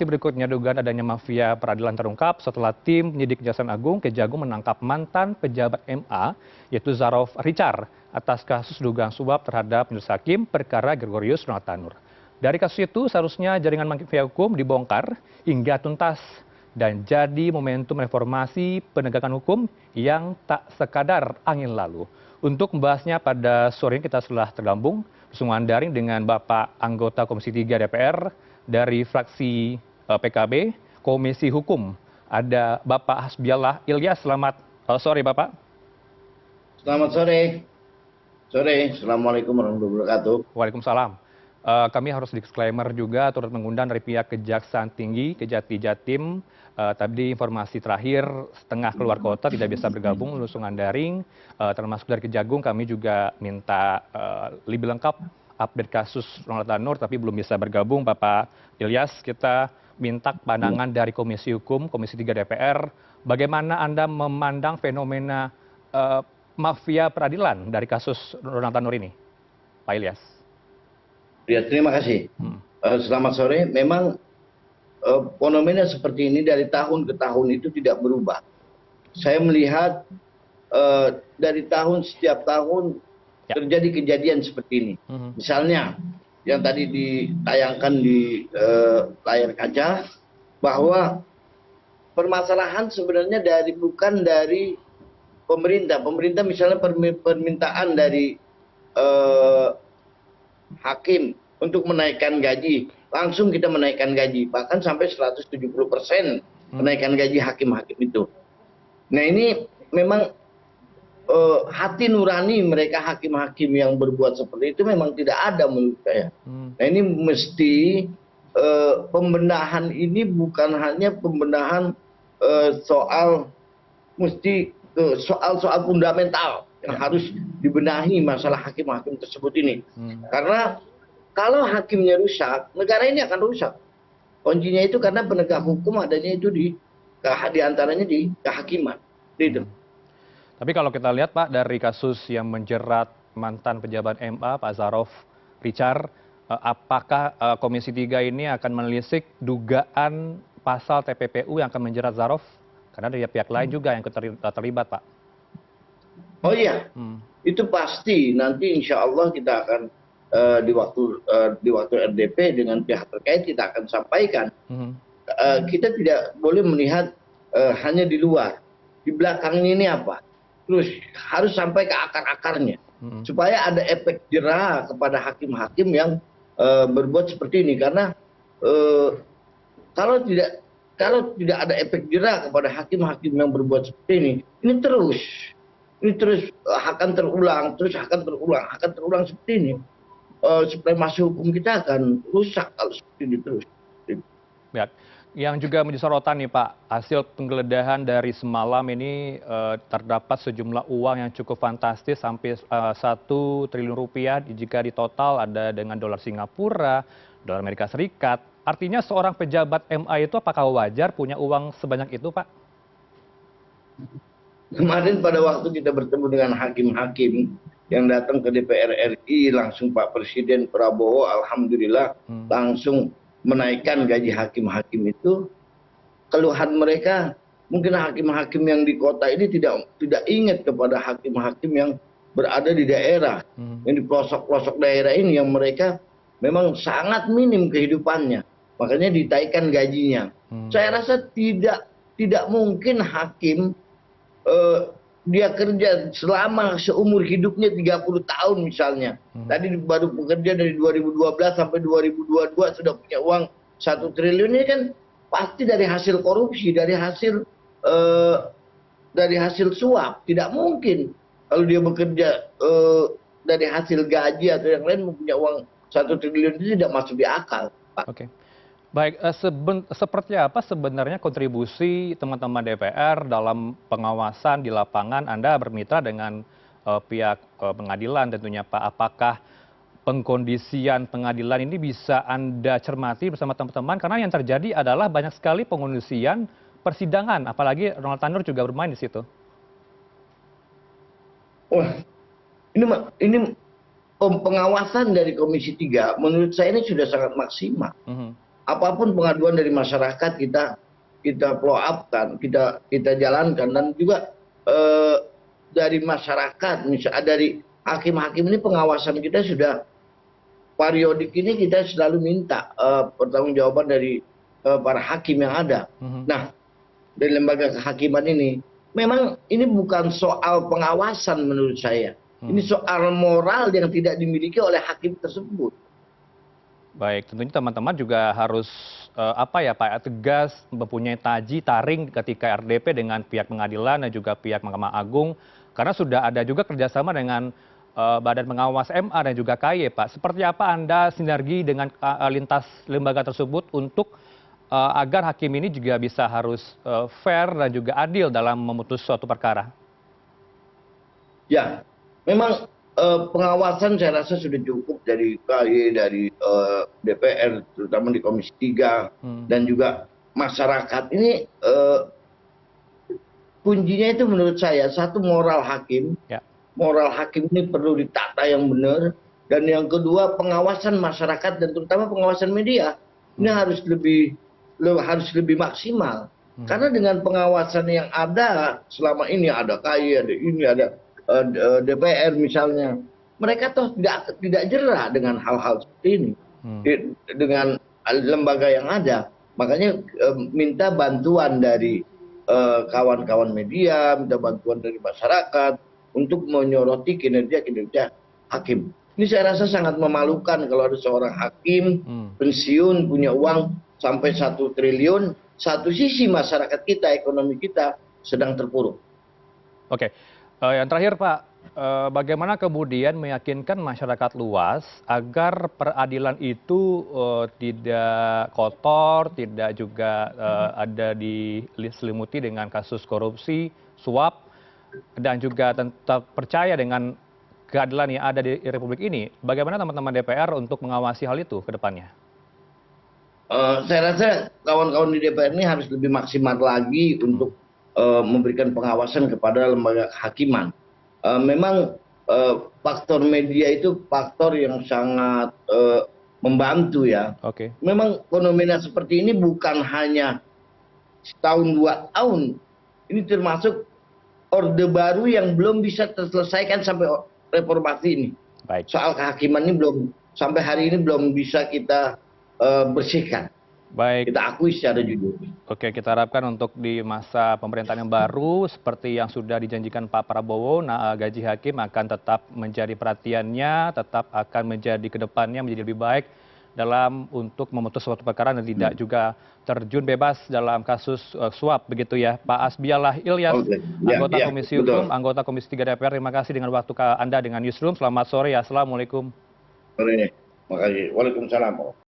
Berikutnya dugaan adanya mafia peradilan terungkap setelah tim penyidik Kejaksaan Agung Kejagung menangkap mantan pejabat MA yaitu Zarof Richard atas kasus dugaan suap terhadap majelis hakim perkara Gregorius Ronaltanur. Dari kasus itu seharusnya jaringan mafia hukum dibongkar hingga tuntas dan jadi momentum reformasi penegakan hukum yang tak sekadar angin lalu. Untuk membahasnya pada sore ini kita telah tergabung bersama daring dengan Bapak anggota Komisi 3 DPR dari fraksi PKB, Komisi Hukum. Ada Bapak Hasbiallah Ilyas. Selamat sore, Bapak. Selamat sore. Assalamualaikum warahmatullahi wabarakatuh. Waalaikumsalam. Kami harus disclaimer juga turut mengundang dari pihak Kejaksaan Tinggi, Kejati Jatim. Tadi informasi terakhir setengah keluar kota tidak bisa bergabung lusungan daring. Termasuk dari Kejagung kami juga minta lebih lengkap update kasus Ronaltanur tapi belum bisa bergabung. Bapak Ilyas, kita minta pandangan dari Komisi Hukum, Komisi 3 DPR. Bagaimana Anda memandang fenomena mafia peradilan dari kasus Ronaltanur ini, Pak Ilyas? Ya, terima kasih. Selamat sore. Memang fenomena seperti ini dari tahun ke tahun itu tidak berubah. Saya melihat setiap tahun terjadi kejadian seperti ini. Misalnya yang tadi ditayangkan di layar kaca bahwa permasalahan sebenarnya bukan dari pemerintah. Pemerintah misalnya permintaan dari hakim untuk menaikkan gaji, langsung kita menaikkan gaji, bahkan sampai 170% menaikkan gaji hakim-hakim itu. Nah ini memang hati nurani mereka hakim-hakim yang berbuat seperti itu memang tidak ada menurut saya. Nah ini mesti pembenahan ini bukan hanya pembenahan soal fundamental yang harus dibenahi masalah hakim-hakim tersebut ini. Karena kalau hakimnya rusak, negara ini akan rusak. Kuncinya itu karena penegak hukum adanya itu di antaranya di kehakiman. Gitu. Tapi kalau kita lihat Pak dari kasus yang menjerat mantan pejabat MA Pak Zarof Richard, apakah Komisi 3 ini akan menelisik dugaan pasal TPPU yang akan menjerat Zarof? Karena ada pihak lain juga yang terlibat Pak. Oh iya, itu pasti nanti insya Allah kita akan di waktu RDP dengan pihak terkait kita akan sampaikan. Kita tidak boleh melihat hanya di luar, di belakangnya ini apa. Terus harus sampai ke akar-akarnya supaya ada efek jera kepada hakim-hakim yang berbuat seperti ini. Karena kalau tidak ada efek jera kepada hakim-hakim yang berbuat seperti ini terus akan terulang seperti ini. Supremasi hukum kita akan rusak kalau seperti ini terus. Ya. Yang juga menjadi sorotan nih Pak, hasil penggeledahan dari semalam ini terdapat sejumlah uang yang cukup fantastis sampai 1 triliun rupiah jika ditotal ada dengan dolar Singapura, dolar Amerika Serikat. Artinya seorang pejabat MA itu apakah wajar punya uang sebanyak itu Pak? Kemarin pada waktu kita bertemu dengan hakim-hakim yang datang ke DPR RI, langsung Pak Presiden Prabowo alhamdulillah langsung menaikkan gaji hakim-hakim itu. Keluhan mereka mungkin hakim-hakim yang di kota ini tidak ingat kepada hakim-hakim yang berada di daerah, yang di pelosok-pelosok daerah ini yang mereka memang sangat minim kehidupannya, makanya ditaikkan gajinya. Saya rasa tidak mungkin hakim dia kerja selama seumur hidupnya 30 tahun misalnya. Tadi baru bekerja dari 2012 sampai 2022 sudah punya uang 1 triliun. Ini kan pasti dari hasil korupsi, dari hasil suap. Tidak mungkin kalau dia bekerja dari hasil gaji atau yang lain mempunyai uang 1 triliun itu tidak masuk di akal, Pak. Oke. Baik, seperti apa sebenarnya kontribusi teman-teman DPR dalam pengawasan di lapangan? Anda bermitra dengan pihak pengadilan tentunya Pak. Apakah pengkondisian pengadilan ini bisa Anda cermati bersama teman-teman? Karena yang terjadi adalah banyak sekali pengkondisian persidangan, apalagi Ronaltanur juga bermain di situ. Wah, ini pengawasan dari Komisi 3 menurut saya ini sudah sangat maksimal. apapun pengaduan dari masyarakat kita follow up kan, kita jalankan. Dan juga dari masyarakat, misalnya dari hakim-hakim ini, pengawasan kita sudah periodik ini, kita selalu minta pertanggungjawaban dari para hakim yang ada. Nah, dari lembaga kehakiman ini, memang ini bukan soal pengawasan menurut saya. Ini soal moral yang tidak dimiliki oleh hakim tersebut. Baik, tentunya teman-teman juga harus apa ya Pak, tegas mempunyai taring ketika RDP dengan pihak pengadilan dan juga pihak Mahkamah Agung, karena sudah ada juga kerjasama dengan Badan Pengawas MA dan juga KY, Pak. Seperti apa Anda sinergi dengan lintas lembaga tersebut untuk agar hakim ini juga bisa harus fair dan juga adil dalam memutus suatu perkara? Ya, memang pengawasan saya rasa sudah cukup dari KY, dari DPR, terutama di Komisi 3, dan juga masyarakat. Ini kuncinya itu menurut saya, satu, moral hakim. Moral hakim ini perlu ditata yang benar. Dan yang kedua, pengawasan masyarakat dan terutama pengawasan media. Ini harus lebih maksimal. Karena dengan pengawasan yang ada selama ini, ada KY, ada ini, ada DPR misalnya, mereka toh tidak jerah dengan hal-hal seperti ini dengan lembaga yang ada. Makanya minta bantuan dari kawan-kawan media, minta bantuan dari masyarakat untuk menyoroti kinerja hakim. Ini saya rasa sangat memalukan kalau ada seorang hakim pensiun punya uang sampai 1 triliun, satu sisi masyarakat kita, ekonomi kita sedang terpuruk. Oke. Yang terakhir Pak, bagaimana kemudian meyakinkan masyarakat luas agar peradilan itu tidak kotor, tidak juga ada diselimuti dengan kasus korupsi, suap, dan juga tetap percaya dengan keadilan yang ada di Republik ini. Bagaimana teman-teman DPR untuk mengawasi hal itu ke depannya? Saya rasa kawan-kawan di DPR ini harus lebih maksimal lagi untuk memberikan pengawasan kepada lembaga kehakiman. Memang faktor media itu faktor yang sangat membantu ya. Memang fenomena seperti ini bukan hanya setahun 2 tahun. Ini termasuk orde baru yang belum bisa terselesaikan sampai reformasi ini. Soal kehakiman ini sampai hari ini belum bisa kita bersihkan. Kita akui secara jujur. Oke, kita harapkan untuk di masa pemerintahan yang baru seperti yang sudah dijanjikan Pak Prabowo, gaji hakim akan tetap menjadi perhatiannya, tetap akan menjadi ke depannya menjadi lebih baik dalam untuk memutus suatu perkara dan tidak juga terjun bebas dalam kasus suap begitu ya. Pak Hasbiallah Ilyas, anggota Komisi Hukum, anggota Komisi 3 DPR, terima kasih dengan waktu Anda dengan Newsroom. Selamat sore, assalamualaikum. Sore, makasih. Waalaikumsalam.